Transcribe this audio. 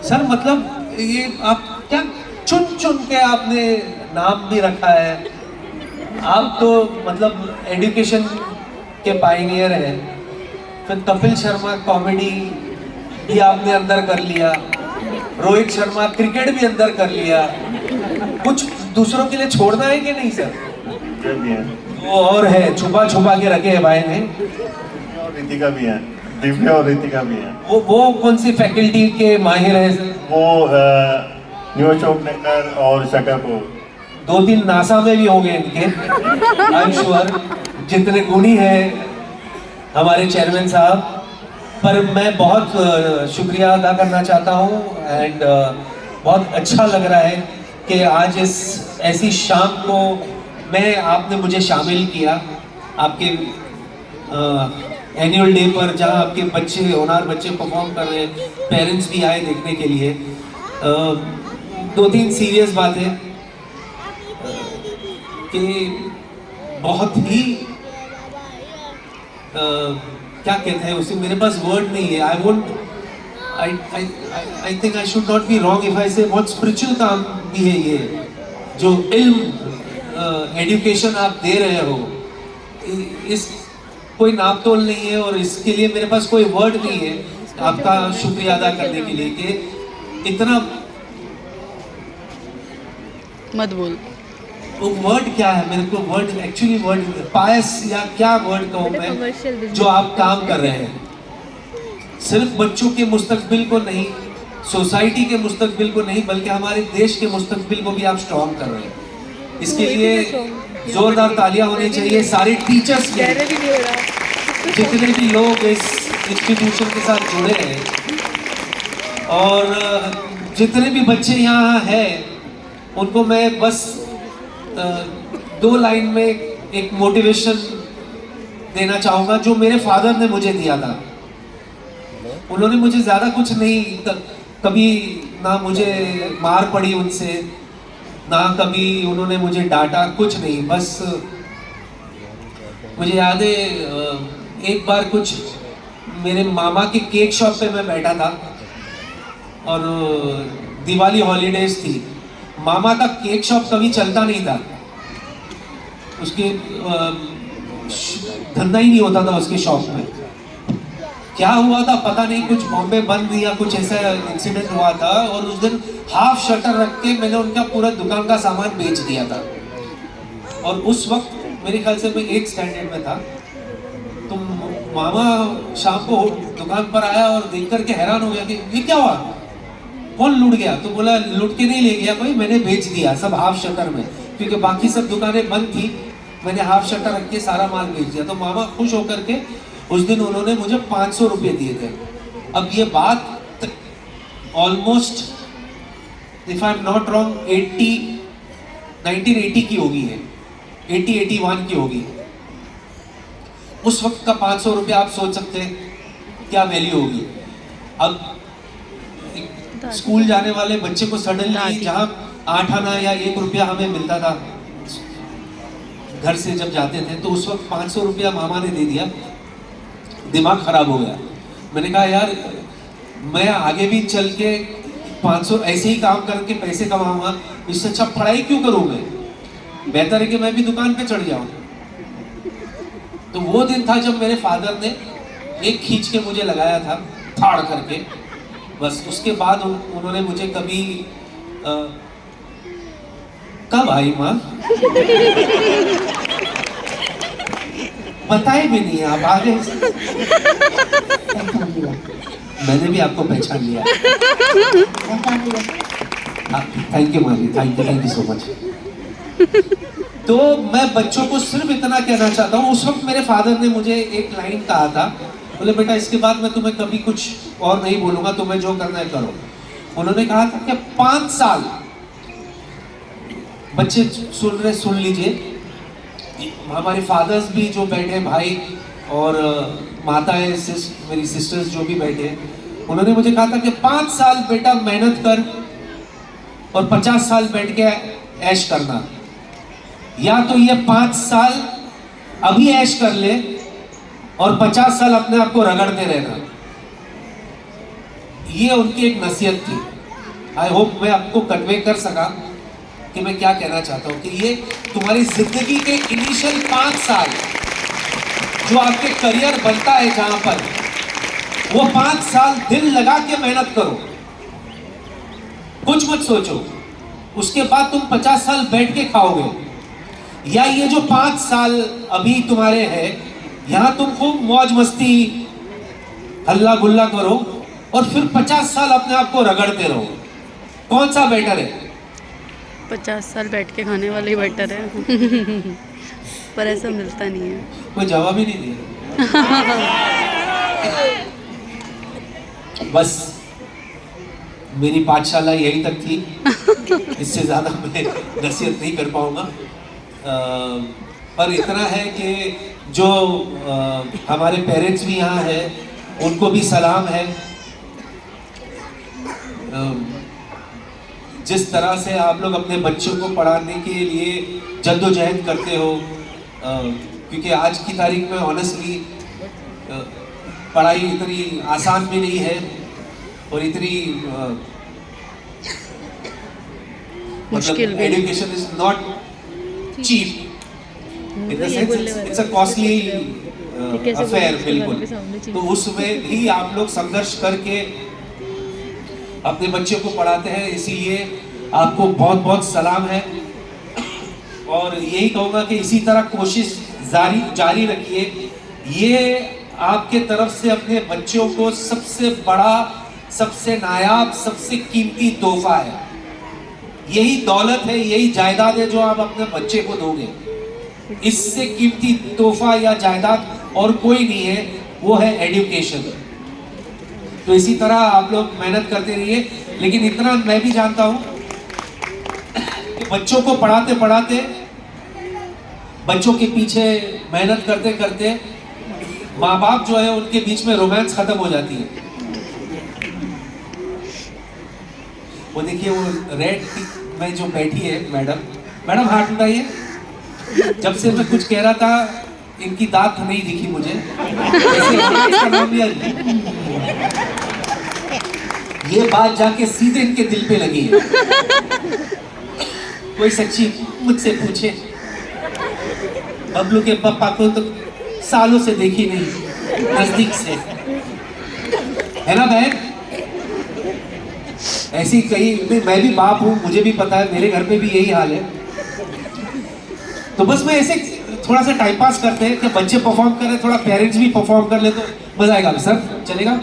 Sir मतलब ये आप क्या चुन चुन के आपने नाम भी रखा है। आप तो मतलब एजुकेशन के पायनियर हैं। फिर कपिल शर्मा कॉमेडी भी आपने अंदर कर लिया, रोहित शर्मा क्रिकेट भी अंदर कर लिया। कुछ दूसरों के लिए छोड़ना है कि नहीं सर? वो और है छुपा छुपा के रखे हैं भाई ने। और रितिका भी है, दिव्या और रितिका भी है। वो कौन सी फैकल्टी के माहिर है सर? वो न्यू चौक नेकर और शकरपुर। 2-3 नासा में भी होंगे इनके। आई एम श्योर जितने गुणी हैं हमारे चेयरमैन साहब। पर मैं बहुत शुक्रिया अदा करना चाहता हूँ एंड बहुत अच्छा लग रहा है कि आज इस ऐसी शाम को आपने मुझे शामिल किया आपके एनुअल डे पर, जहाँ आपके बच्चे होनहार बच्चे परफॉर्म कर रहे हैं, पेरेंट्स भी आए देखने के लिए। 2-3 सीरियस बातें कि बहुत ही क्या कहते हैं उसे, मेरे पास वर्ड नहीं है। I think I should not be wrong if I से बहुत स्पिरिचुअल काम भी है ये जो इल्म एजुकेशन आप दे रहे हो। इस कोई नाप तोल नहीं है और इसके लिए मेरे पास कोई वर्ड नहीं है आपका शुक्रिया अदा करने के लिए कि इतना। मत बोल। वो वर्ड क्या है, मेरे को वर्ड एक्चुअली वर्ड पायस या क्या वर्ड कहूँ मैं, जो आप काम कर रहे हैं सिर्फ बच्चों के मुस्तकबिल को नहीं, सोसाइटी के मुस्तकबिल को नहीं, बल्कि हमारे देश के मुस्तकबिल को भी आप स्ट्रॉन्ग कर रहे हैं। इसके लिए जोरदार तालियां होनी चाहिए सारे टीचर्स के, जितने भी लोग इस इंस्टीट्यूशन के साथ जुड़े हैं और जितने भी बच्चे यहाँ हैं उनको मैं बस 2 लाइन में एक मोटिवेशन देना चाहूँगा जो मेरे फादर ने मुझे दिया था। उन्होंने मुझे ज़्यादा कुछ नहीं, कभी ना मुझे मार पड़ी उनसे, ना कभी उन्होंने मुझे डांटा, कुछ नहीं। बस मुझे याद है एक बार कुछ मेरे मामा के केक शॉप पे मैं बैठा था और दिवाली हॉलीडेज थी। मामा का केक शॉप कभी चलता नहीं था, उसके धंधा ही नहीं होता था उसके शॉप में। क्या हुआ था पता नहीं, कुछ बॉम्बे बंद या कुछ ऐसा इंसिडेंट हुआ था और उस दिन हाफ शटर रख के मैंने उनका पूरा दुकान का सामान बेच दिया था। और उस वक्त मेरे ख्याल से मैं 8th स्टैंडर्ड में था। तो मामा शाम को दुकान पर आया और देख करके हैरान हो गया कि ये क्या हुआ, कौन लूट गया? तो बोला लूट के नहीं ले गया भाई, मैंने बेच दिया सब हाफ शटर में, क्योंकि बाकी सब दुकानें बंद थी, मैंने हाफ शटर रख के सारा माल बेच दिया। तो मामा खुश होकर के उस दिन उन्होंने मुझे 500 रुपये दिए थे। अब ये बात almost if I am not wrong 1980 की होगी है, 81 की होगी। उस वक्त का 500 रुपये आप सोच सकते हैं क्या वैल्यू होगी। अब स्कूल जाने वाले बच्चे को सडनली जहाँ 8 आना या 1 रुपया हमें मिलता था घर से जब जाते थे, तो उस वक्त 500 रुपया मामा ने दे दिया। दिमाग खराब हो गया। मैंने कहा यार मैं आगे भी चल के 500 ऐसे ही काम करके पैसे कमाऊंगा, इससे अच्छा पढ़ाई क्यों करूं मैं, बेहतर है कि मैं भी दुकान पे चढ़ जाऊं। तो वो दिन था जब मेरे फादर ने एक खींच के मुझे लगाया था फाड़ करके। बस उसके बाद उन्होंने मुझे कभी कब आई माँ बताए भी नहीं, आप आ गए। मैंने भी आपको पहचान लिया। थैंक यू माँ जी, थैंक यू सो मच। तो मैं बच्चों को सिर्फ इतना कहना चाहता हूँ, उस वक्त मेरे फादर ने मुझे एक लाइन कहा था, बोले बेटा इसके बाद मैं तुम्हें कभी कुछ और नहीं बोलूंगा, तुम्हें जो करना है करो। उन्होंने कहा था कि 5 साल, बच्चे सुन लीजिए, हमारे फादर्स भी जो बैठे भाई और माताएं मेरी सिस्टर्स जो भी बैठे, उन्होंने मुझे कहा था कि 5 साल बेटा मेहनत कर और 50 साल बैठ के ऐश करना, या तो ये 5 साल अभी ऐश कर ले और 50 साल अपने आप को रगड़ते रहना। ये उनकी एक नसीहत थी। आई होप मैं आपको कन्वे कर सका कि मैं क्या कहना चाहता हूँ कि ये तुम्हारी जिंदगी के इनिशियल 5 साल जो आपके करियर बनता है जहां पर, वो 5 साल दिल लगा के मेहनत करो, कुछ मत सोचो। उसके बाद तुम 50 साल बैठ के खाओगे, या ये जो 5 साल अभी तुम्हारे हैं, यहां तुम खूब मौज मस्ती हल्ला गुल्ला करो और फिर 50 साल अपने आप को रगड़ते रहो। कौन सा बेटर है? 50 साल बैठ के खाने वाला ही बेटर है। पर ऐसा मिलता नहीं है। कोई जवाब ही नहीं दिया। बस मेरी पाठशाला यहीं तक थी, इससे ज़्यादा मैं नसीहत नहीं कर पाऊंगा। पर इतना है कि जो हमारे पेरेंट्स भी यहाँ हैं, उनको भी सलाम है। जिस तरह से आप लोग अपने बच्चों को पढ़ाने के लिए जद्दोजहद करते हो, क्योंकि आज की तारीख में ऑनेस्टली पढ़ाई इतनी आसान भी नहीं है और इतनी मुश्किल मतलब भी। Education is not cheap, in the sense it's a costly affair. बिल्कुल, तो उसमें भी आप लोग संघर्ष करके अपने बच्चों को पढ़ाते हैं, इसीलिए आपको बहुत बहुत सलाम है। और यही कहूँगा कि इसी तरह कोशिश जारी रखिए। ये आपके तरफ से अपने बच्चों को सबसे बड़ा, सबसे नायाब, सबसे कीमती तोहफा है। यही दौलत है, यही जायदाद है जो आप अपने बच्चे को दोगे। इससे कीमती तोहफा या जायदाद और कोई नहीं है, वो है एजुकेशन। तो इसी तरह आप लोग मेहनत करते रहिए। लेकिन इतना मैं भी जानता हूं कि बच्चों को पढ़ाते पढ़ाते, बच्चों के पीछे मेहनत करते करते माँ बाप जो है उनके बीच में रोमांस खत्म हो जाती है। वो देखिए वो रेड में जो बैठी है मैडम हाथ उठाइए। जब से मैं कुछ कह रहा था इनकी दांत नहीं दिखी मुझे। इसका नाम लिया ये बात जाके सीधे इनके दिल पे लगी है। कोई सच्ची मुझसे पूछे, बबलू के पापा को तो सालों से देखी नहीं नजदीक से, है ना बहन? ऐसी कई, मैं भी बाप हूं, मुझे भी पता है, मेरे घर पे भी यही हाल है। तो बस मैं ऐसे थोड़ा सा टाइम पास करते हैं कि बच्चे परफॉर्म करें, थोड़ा पेरेंट्स भी परफॉर्म कर ले तो मजा आएगा। सर चलेगा?